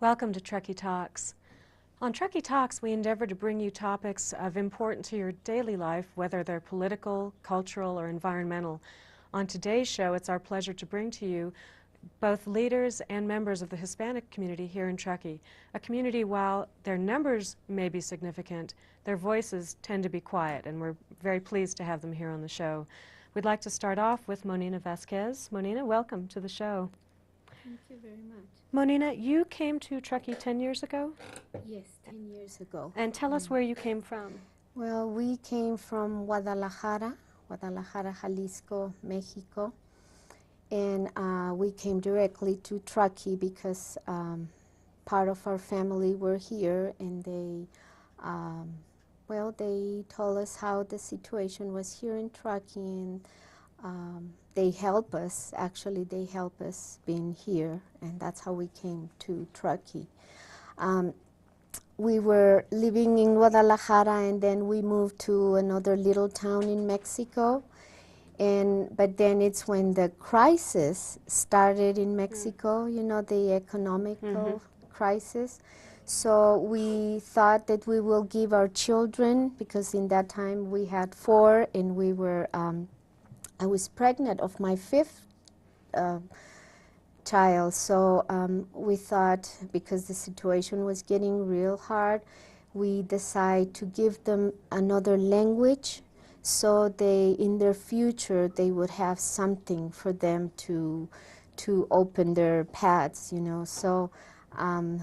Welcome to Truckee Talks. On Truckee Talks, we endeavor to bring you topics of importance to your daily life, whether they're political, cultural, or environmental. On today's show, it's our pleasure to bring to you both leaders and members of the Hispanic community here in Truckee. A community, while their numbers may be significant, their voices tend to be quiet, and we're very pleased to have them here on the show. We'd like to start off with Monina Vasquez. Monina, welcome to the show. Thank you very much. Monina, you came to Truckee 10 years ago? Yes, 10 years ago. And tell us where you came from. Well, we came from Guadalajara, Jalisco, Mexico. And we came directly to Truckee because part of our family were here, and they told us how the situation was here in Truckee, and they help us. Actually, they help us being here, and that's how we came to Truckee. We were living in Guadalajara, and then we moved to another little town in Mexico. But then it's when the crisis started in Mexico, you know, the economical crisis. So we thought that we will give our children, because in that time we had 4, and we were, I was pregnant of my 5th child. So we thought, because the situation was getting real hard, we decided to give them another language, so they, in their future, they would have something for them to open their paths, you know. So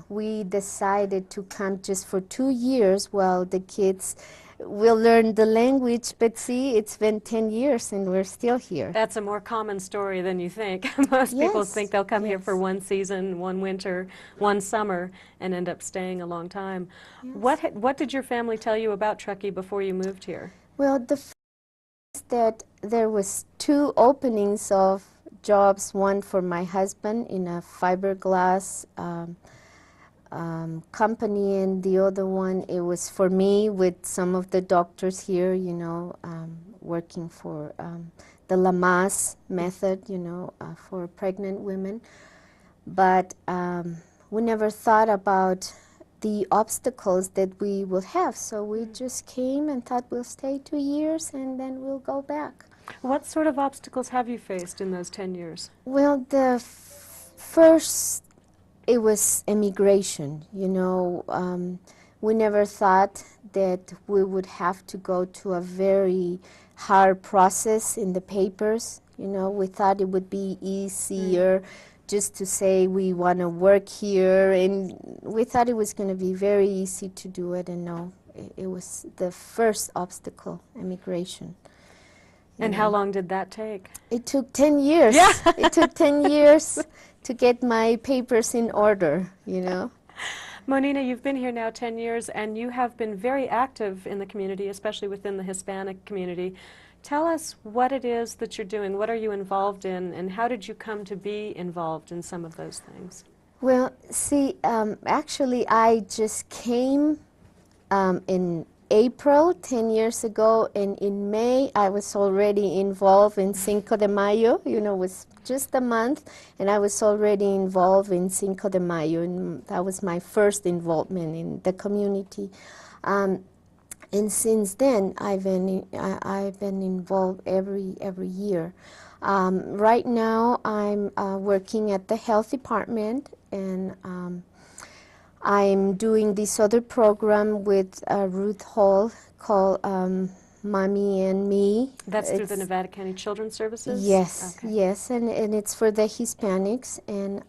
we decided to come just for 2 years while the kids will learn the language. But see, it's been 10 years and we're still here. That's a more common story than you think. Most people think they'll come here for 1 season, 1 winter, 1 summer, and end up staying a long time. Yes. What did your family tell you about Truckee before you moved here? Well, the first is that there was 2 openings of jobs, one for my husband in a fiberglass company, and the other one, it was for me with some of the doctors here, you know, working for the Lamas method, you know, for pregnant women. But we never thought about the obstacles that we will have, so we just came and thought we'll stay 2 years and then we'll go back. What sort of obstacles have you faced in those 10 years? Well, the first, it was immigration, you know. We never thought that we would have to go to a very hard process in the papers, you know. We thought it would be easier just to say we want to work here, and we thought it was going to be very easy to do it, and no, it was the first obstacle, immigration. And how long did that take? It took 10 years. Yeah. It took 10 years to get my papers in order, you know. Monina, you've been here now 10 years, and you have been very active in the community, especially within the Hispanic community. Tell us what it is that you're doing. What are you involved in, and how did you come to be involved in some of those things? Well, see, actually, I just came in April 10 years ago, and in May I was already involved in Cinco de Mayo. You know, it was just a month, and I was already involved in Cinco de Mayo, and that was my first involvement in the community. And since then, I've been involved every year. Right now, I'm working at the health department, and I'm doing this other program with Ruth Hall called Mommy and Me. That's through the Nevada County Children's Services? Yes, okay. Yes, and it's for the Hispanics, and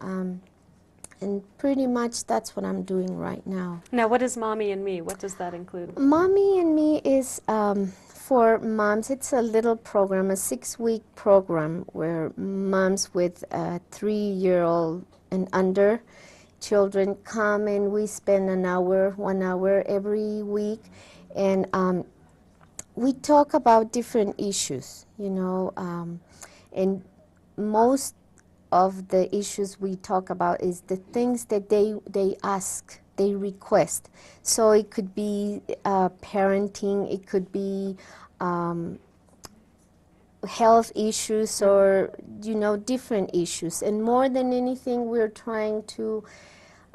pretty much that's what I'm doing right now. Now, what is Mommy and Me? What does that include? Mommy and Me is for moms. It's a little program, a 6-week program where moms with 3-year-old and under children come, and we spend 1 hour every week, and we talk about different issues, you know, and most of the issues we talk about is the things that they ask, they request. So it could be parenting, it could be health issues, or, you know, different issues. And more than anything, we're trying to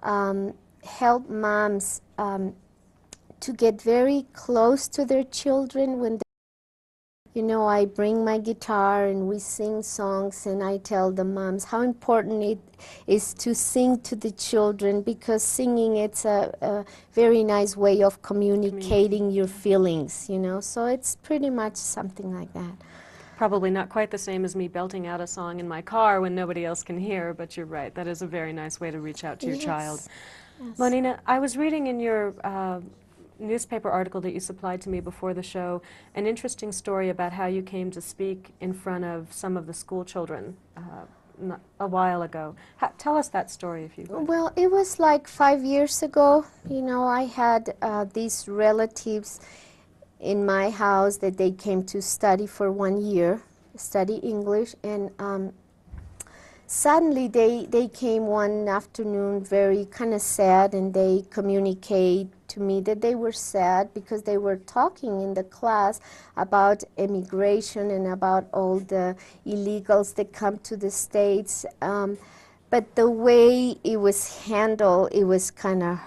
help moms to get very close to their children when you know, I bring my guitar and we sing songs, and I tell the moms how important it is to sing to the children, because singing, it's a very nice way of communicating your feelings, you know. So it's pretty much something like that. Probably not quite the same as me belting out a song in my car when nobody else can hear, but you're right. That is a very nice way to reach out to your child. Yes. Monina, I was reading in your newspaper article that you supplied to me before the show an interesting story about how you came to speak in front of some of the school children a while ago. Tell us that story, if you would. Well, it was like 5 years ago. You know, I had these relatives in my house that they came to study for 1 year, study English, and suddenly they came one afternoon very kind of sad, and they communicate to me that they were sad because they were talking in the class about immigration and about all the illegals that come to the States. But the way it was handled, it was kind of,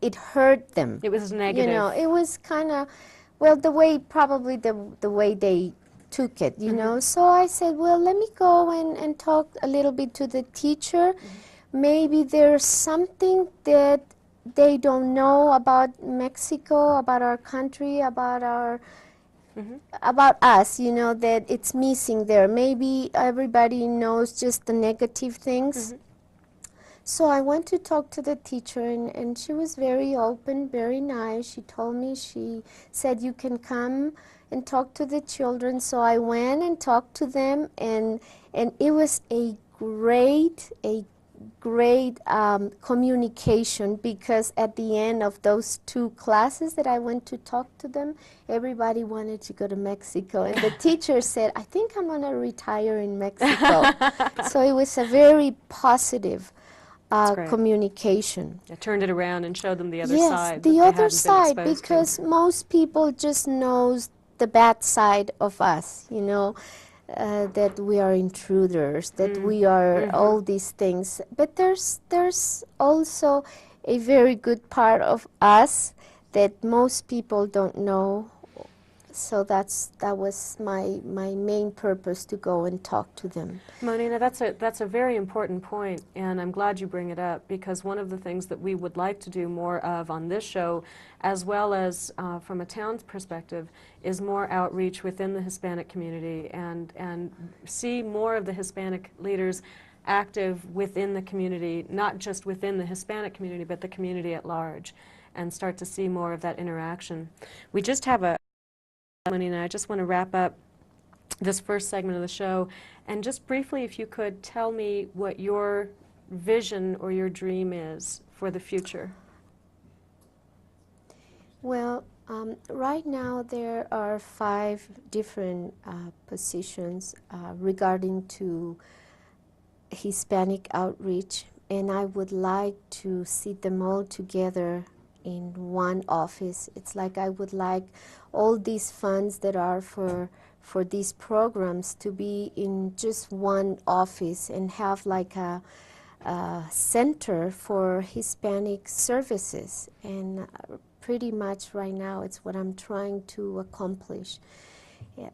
it hurt them. It was negative. You know, it was kind of, well, the way, probably the way they took it, you know. So I said, well, let me go and talk a little bit to the teacher. Maybe there's something that they don't know about Mexico, about our country, about our about us, you know, that it's missing there. Maybe everybody knows just the negative things. So I went to talk to the teacher, and she was very open, very nice. She told me, she said, you can come and talk to the children. So I went and talked to them, and it was a great communication, because at the end of those 2 classes that I went to talk to them, everybody wanted to go to Mexico. And the teacher said, I think I'm going to retire in Mexico. So it was a very positive communication. It turned it around and showed them the other yes, side. The other side, because most people just knows the bad side of us, you know, that we are intruders, that we are all these things. But there's also a very good part of us that most people don't know. So that was my main purpose, to go and talk to them. Monina, that's a very important point, and I'm glad you bring it up, because one of the things that we would like to do more of on this show, as well as from a town's perspective, is more outreach within the Hispanic community, and see more of the Hispanic leaders active within the community, not just within the Hispanic community, but the community at large, and start to see more of that interaction. We just have Monina, I just want to wrap up this first segment of the show, and just briefly, if you could tell me what your vision or your dream is for the future. Well, right now there are 5 different positions regarding to Hispanic outreach, and I would like to see them all together in one office. It's like I would like all these funds that are for these programs to be in just one office, and have like a center for Hispanic services. And pretty much right now it's what I'm trying to accomplish,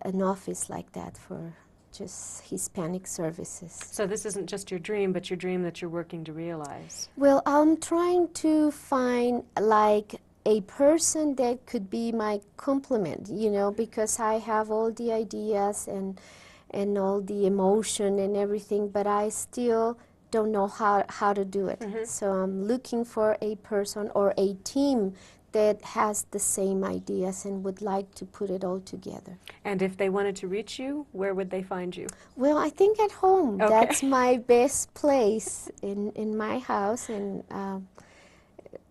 an office like that for just Hispanic services. So this isn't just your dream, but your dream that you're working to realize. Well, I'm trying to find like a person that could be my complement, you know, because I have all the ideas and all the emotion and everything, but I still don't know how to do it. So I'm looking for a person or a team that has the same ideas and would like to put it all together. And if they wanted to reach you, where would they find you? Well, I think at home. Okay. That's my best place, in my house, and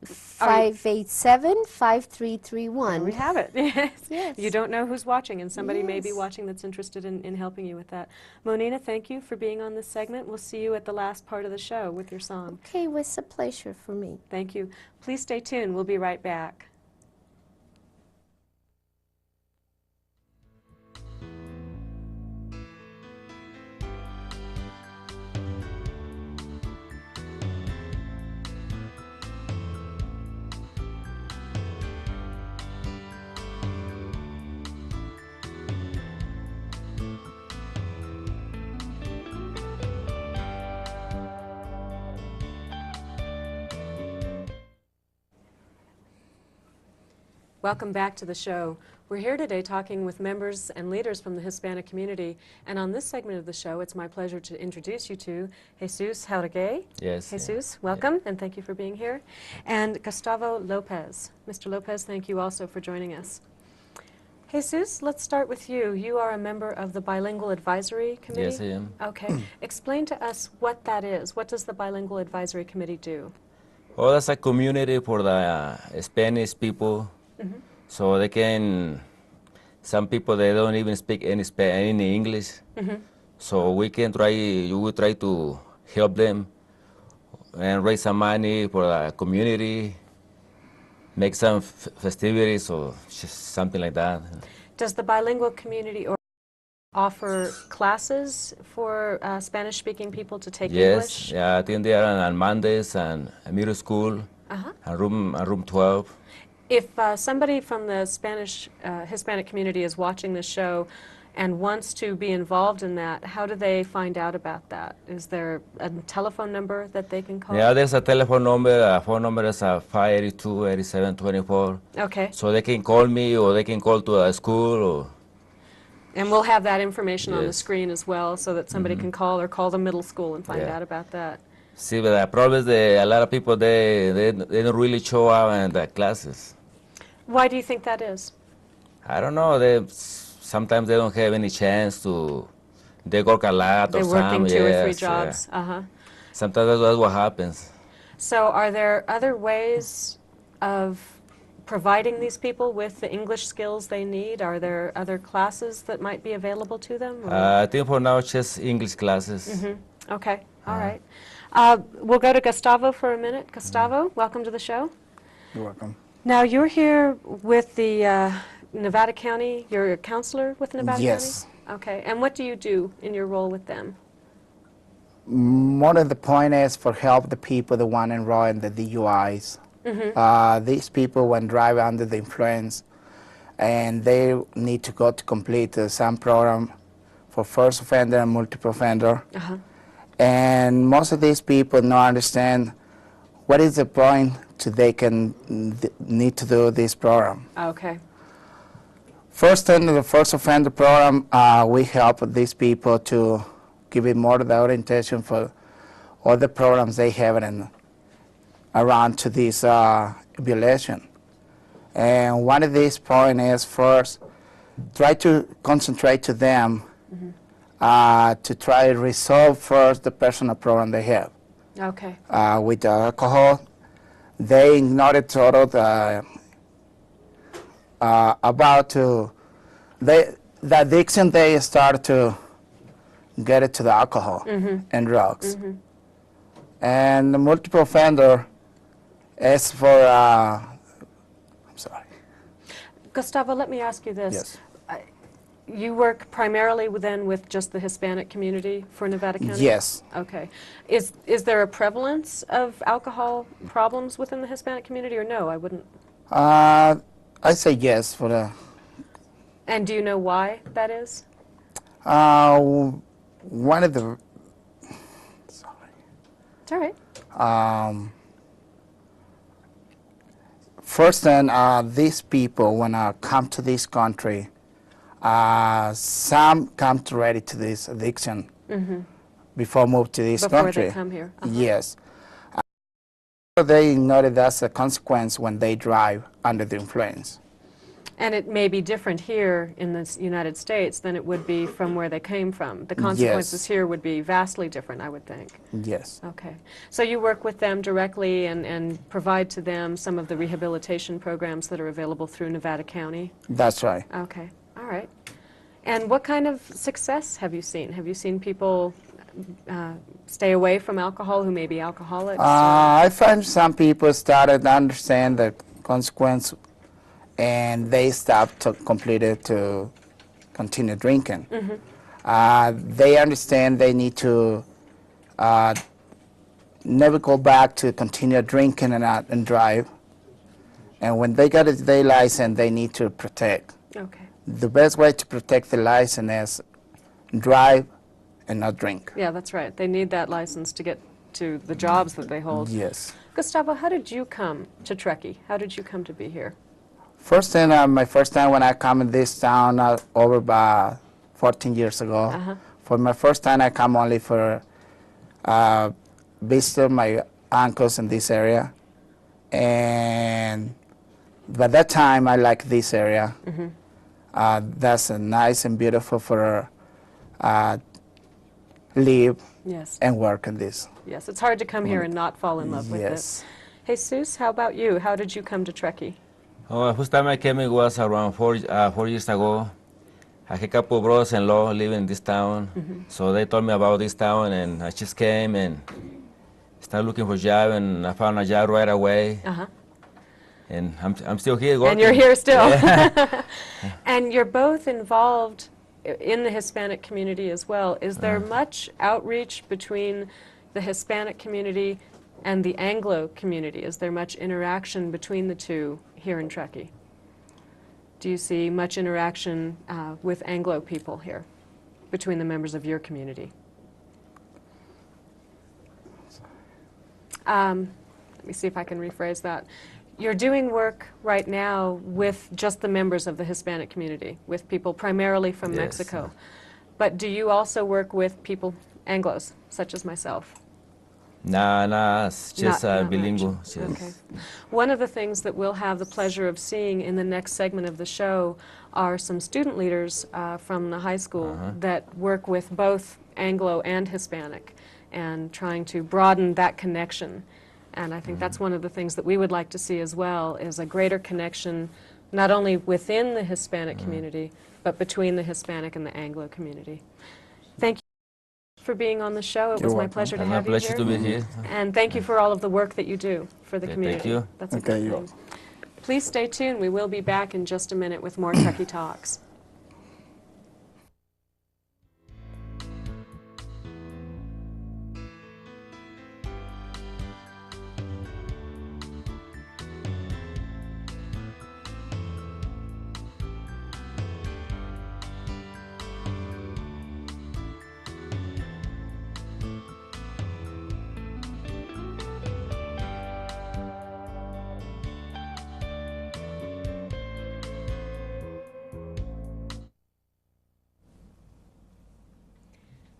587-5331. There we have it. Yes. Yes. You don't know who's watching, and somebody may be Yes. watching that's interested in helping you with that. Monina, thank you for being on this segment. We'll see you at the last part of the show with your song. Okay, it was a pleasure for me. Thank you. Please stay tuned. We'll be right back. Welcome back to the show. We're here today talking with members and leaders from the Hispanic community, and on this segment of the show, it's my pleasure to introduce you to Jesus Jerde. Yes. Jesus, welcome, and thank you for being here. And Gustavo Lopez. Mr. Lopez, thank you also for joining us. Jesus, let's start with you. You are a member of the Bilingual Advisory Committee? Yes, I am. Okay. Explain to us what that is. What does the Bilingual Advisory Committee do? Well, that's a community for the Spanish people, so they can. Some people they don't even speak any English, so we will try to help them and raise some money for the community, make some festivities or something like that. Does the bilingual community offer classes for Spanish-speaking people to take English? Yes, yeah, I think they are on Mondays and middle school, and room 12. If somebody from the Hispanic community is watching this show and wants to be involved in that, how do they find out about that? Is there a telephone number that they can call? Yeah, there's a telephone number. Phone number is 582-8724. Okay. So they can call me or they can call to a school. And we'll have that information on the Yes. screen as well so that somebody can call or call the middle school and find Yeah. out about that. See, but the problem is that a lot of people, they don't really show up in the classes. Why do you think that is? I don't know. Sometimes they don't have any chance to. They work a lot They're or working something. 2 or 3 yes, jobs. Yeah. Sometimes that's what happens. So are there other ways of providing these people with the English skills they need? Are there other classes that might be available to them? or- I think for now, just English classes. Okay, all right. We'll go to Gustavo for a minute. Gustavo, welcome to the show. You're welcome. Now, you're here with the Nevada County, you're a counselor with Nevada Yes. County? Okay, and what do you do in your role with them? One of the point is for help the people that want to enroll in the DUIs. These people when drive under the influence and they need to go to complete some program for first offender and multiple offender. And most of these people don't understand what is the point to they can need to do this program. Okay, First, under the first offender program, we help these people to give it more of the orientation for all the programs they have around to this violation. And one of these points is first, try to concentrate to them to try to resolve first the personal problem they have. okay, With the alcohol, they ignore it total the addiction they start to get it to the alcohol and drugs. And the multiple offender is for I'm sorry. Gustavo, let me ask you this. Yes. You work primarily then with just the Hispanic community for Nevada County? Yes. Okay. Is there a prevalence of alcohol problems within the Hispanic community, or no? I wouldn't. I say yes for the. And do you know why that is? One of the. Sorry. It's all right. First, then these people when come to this country, some come to ready to this addiction before move to this Before country. they come here. Yes. They know that that's a consequence when they drive under the influence. And it may be different here in the United States than it would be from where they came from. The consequences here would be vastly different, I would think. Yes. Okay. So you work with them directly and provide to them some of the rehabilitation programs that are available through Nevada County? That's right. Okay. All right. And what kind of success have you seen? Have you seen people stay away from alcohol who may be alcoholics? I find some people started to understand the consequence and they stopped completely to continue drinking. They understand they need to never go back to continue drinking and drive. And when they got their license, they need to protect. Okay. The best way to protect the license is drive and not drink. Yeah, that's right. They need that license to get to the jobs that they hold. Yes. Gustavo, how did you come to Truckee? How did you come to be here? My first time when I come in this town over about 14 years ago. Uh-huh. For my first time, I come only for visit my uncles in this area, and by that time, I like this area. That's nice and beautiful for live Yes. and work in this. Yes, it's hard to come here and not fall in love with Yes. it. Jesus, how about you? How did you come to Truckee? Oh, the first time I came it was around 4 years ago. I had a couple of brothers-in-law living in this town, so they told me about this town, and I just came and started looking for a job, and I found a job right away. Uh-huh. And I'm still here working. And you're here still. Yeah. And you're both involved in the Hispanic community as well. Is there much outreach between the Hispanic community and the Anglo community? Is there much interaction between the two here in Truckee? Do you see much interaction with Anglo people here, between the members of your community? Let me see if I can rephrase that. You're doing work right now with just the members of the Hispanic community, with people primarily from Yes. Mexico. But do you also work with people, Anglos, such as myself? Nah, it's just Not much. bilingual. Just, Okay. One of the things that we'll have the pleasure of seeing in the next segment of the show are some student leaders from the high school that work with both Anglo and Hispanic and trying to broaden that connection. And I think that's one of the things that we would like to see as well, is a greater connection not only within the Hispanic community, but between the Hispanic and the Anglo community. Thank you for being on the show. It You're was my welcome. pleasure to it's my have you pleasure here. to be here. And thank you for all of the work that you do for the Okay, community. thank you. That's a Okay, good you're thing. Please stay tuned. We will be back in just a minute with more Truckee Talks.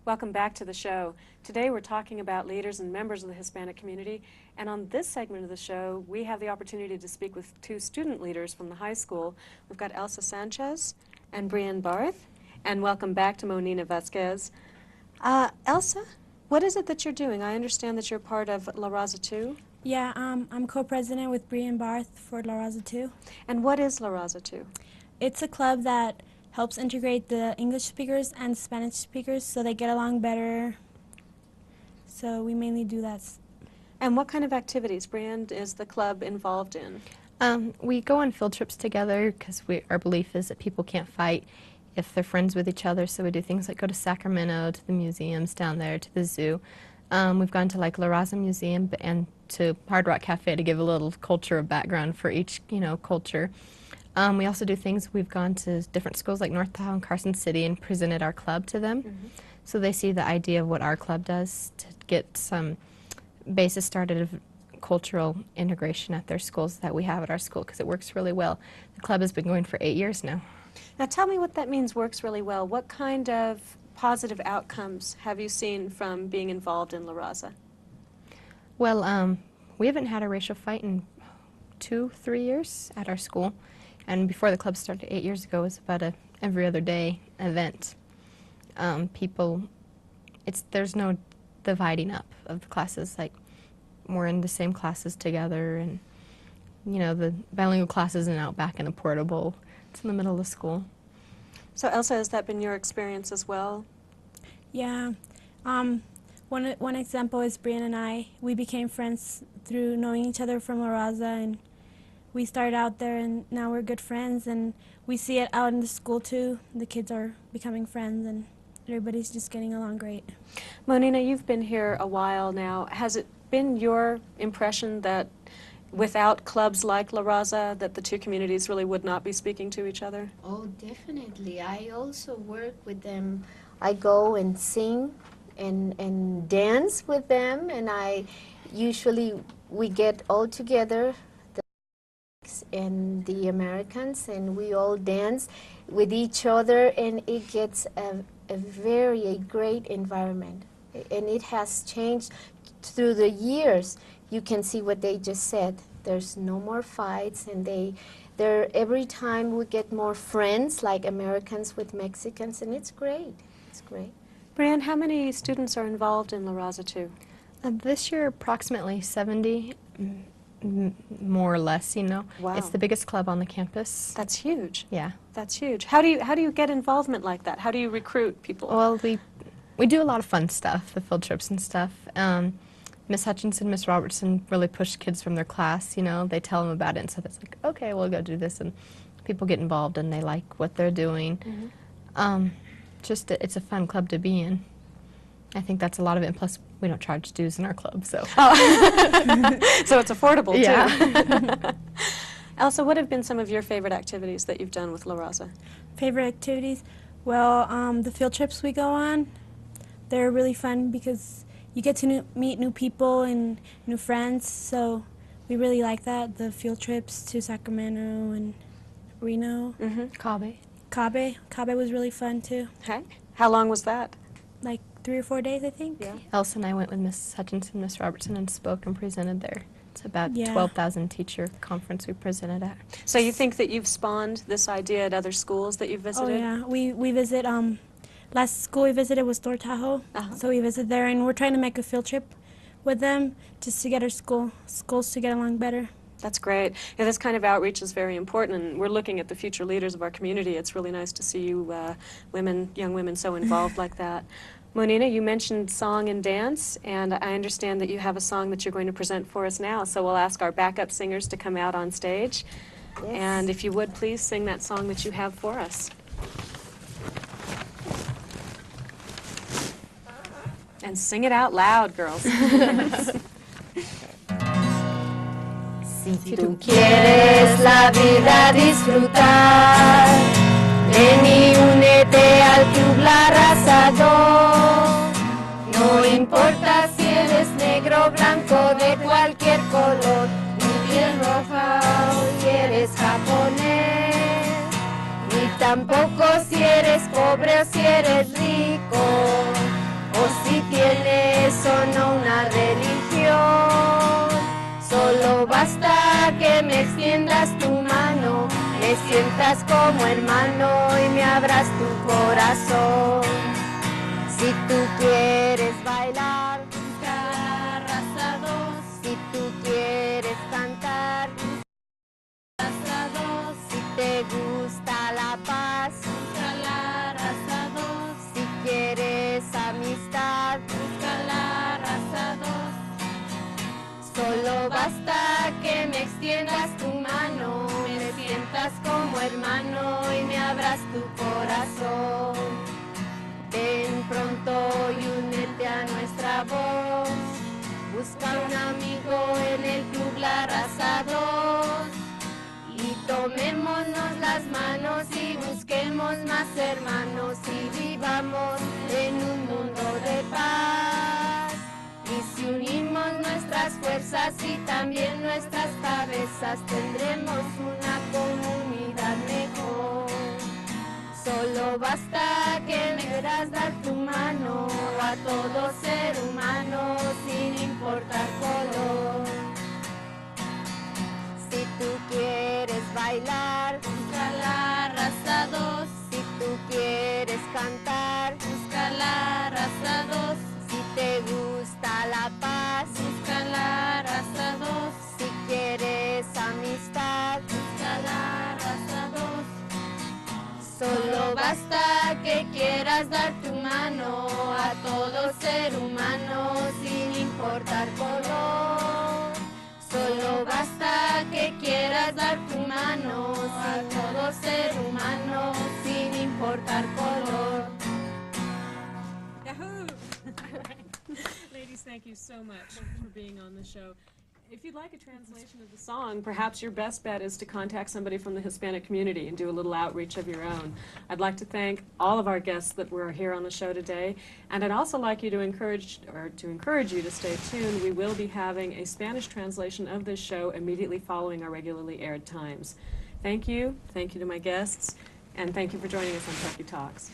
Welcome back to the show. Today we're talking about leaders and members of the Hispanic community, and on this segment of the show we have the opportunity to speak with two student leaders from the high school. We've got Elsa Sanchez and Brian Barth, and welcome back to Monina Vasquez. Elsa, what is it that you're doing? I understand that you're part of La Raza 2. Yeah, I'm co-president with Brian Barth for La Raza 2. And what is La Raza 2? It's a club that helps integrate the English speakers and Spanish speakers so they get along better. So we mainly do that. And what kind of activities, Brian, is the club involved in? We go on field trips together because our belief is that people can't fight if they're friends with each other. So we do things like go to Sacramento, to the museums down there, to the zoo. We've gone to like La Raza Museum and to Hard Rock Cafe to give a little culture of background for each, culture. We also do things, we've gone to different schools like North Tahoe and Carson City and presented our club to them. So they see the idea of what our club does to get some basis started of cultural integration at their schools that we have at our school, because it works really well. The club has been going for 8 years now. Now tell me what that means, works really well. What kind of positive outcomes have you seen from being involved in La Raza? Well, we haven't had a racial fight in 2-3 years at our school. And before the club started 8 years ago, it was about a every other day event. There's no dividing up of the classes. Like, we're in the same classes together, and the bilingual class isn't out back in a portable. It's in the middle of the school. So Elsa, has that been your experience as well? Yeah. One example is Brian and I. We became friends through knowing each other from La Raza, and we started out there, and now we're good friends, and we see it out in the school too. The kids are becoming friends, and everybody's just getting along great. Monina, you've been here a while now. Has it been your impression that without clubs like La Raza, that the two communities really would not be speaking to each other? Oh, definitely. I also work with them. I go and sing and dance with them, and we get all together and the Americans, and we all dance with each other, and it gets a great environment. And it has changed through the years. You can see what they just said. There's no more fights, and every time we get more friends, like Americans with Mexicans, and it's great. It's great. Brianne, how many students are involved in La Raza 2? This year, approximately 70, more or less, you know. Wow. It's the biggest club on the campus. That's huge. Yeah. That's huge. How do you get involvement like that? How do you recruit people? Well, we do a lot of fun stuff, the field trips and stuff. Miss Hutchinson, Miss Robertson really push kids from their class, you know. They tell them about it, and so it's like, okay, we'll go do this, and people get involved, and they like what they're doing. It's a fun club to be in. I think that's a lot of it, and plus we don't charge dues in our club, so. So it's affordable, yeah. too. Elsa, what have been some of your favorite activities that you've done with La Raza? Favorite activities? Well, the field trips we go on, they're really fun because you get to meet new people and new friends, so we really like that. The field trips to Sacramento and Reno. Cabe. Cabe was really fun too. Okay. How long was that? Like 3 or 4 days, I think. Yeah. Elsa and I went with Miss Hutchinson, Miss Robertson, and spoke and presented there. It's about Yeah. 12,000 teacher conference we presented at. So you think that you've spawned this idea at other schools that you've visited? Oh yeah, we visit. Last school we visited was Thor Tahoe, so we visit there, and we're trying to make a field trip with them just to get our schools to get along better. That's great. Yeah, this kind of outreach is very important, and we're looking at the future leaders of our community. It's really nice to see you young women so involved like that. Monina, you mentioned song and dance, and I understand that you have a song that you're going to present for us now, so we'll ask our backup singers to come out on stage. Yes. And if you would, please sing that song that you have for us. And sing it out loud, girls. Si tú quieres la vida disfrutar, ven y únete al club La Raza 2. No importa si eres negro, blanco, de cualquier color, ni piel roja o si eres japonés, ni tampoco si eres pobre o si eres rico, o si tienes o no una religión. Solo basta que me extiendas tu mano, me sientas como hermano y me abras tu corazón. Si tú quieres bailar, busca La Raza 2. Si tú quieres cantar, busca La Raza 2. Si te gusta la paz, busca La Raza 2. Si quieres amistad, busca La Raza 2. Solo basta que me extiendas tu mano, me sientas como hermano y me abras tu corazón. Ven pronto y únete a nuestra voz, busca un amigo en el club La Raza 2 y tomémonos las manos y busquemos más hermanos y vivamos en un mundo de paz. Y si unimos nuestras fuerzas y también nuestras cabezas, tendremos una comunidad mejor. Solo basta que me quieras dar tu mano a todo ser humano sin importar color. Si tú quieres bailar, busca La Raza 2. Si tú quieres cantar, busca La Raza 2. Si te gusta la paz, busca La Raza 2. Si quieres amistad, busca La Raza 2. Solo basta que quieras dar tu mano a todo ser humano sin importar color. Solo basta que quieras dar tu mano a todo ser humano sin importar color. Yahoo! Ladies, thank you so much for being on the show. If you'd like a translation of the song, perhaps your best bet is to contact somebody from the Hispanic community and do a little outreach of your own. I'd like to thank all of our guests that were here on the show today, and I'd also like you to encourage you to stay tuned. We will be having a Spanish translation of this show immediately following our regularly aired times. Thank you to my guests, and thank you for joining us on Truckee Talks.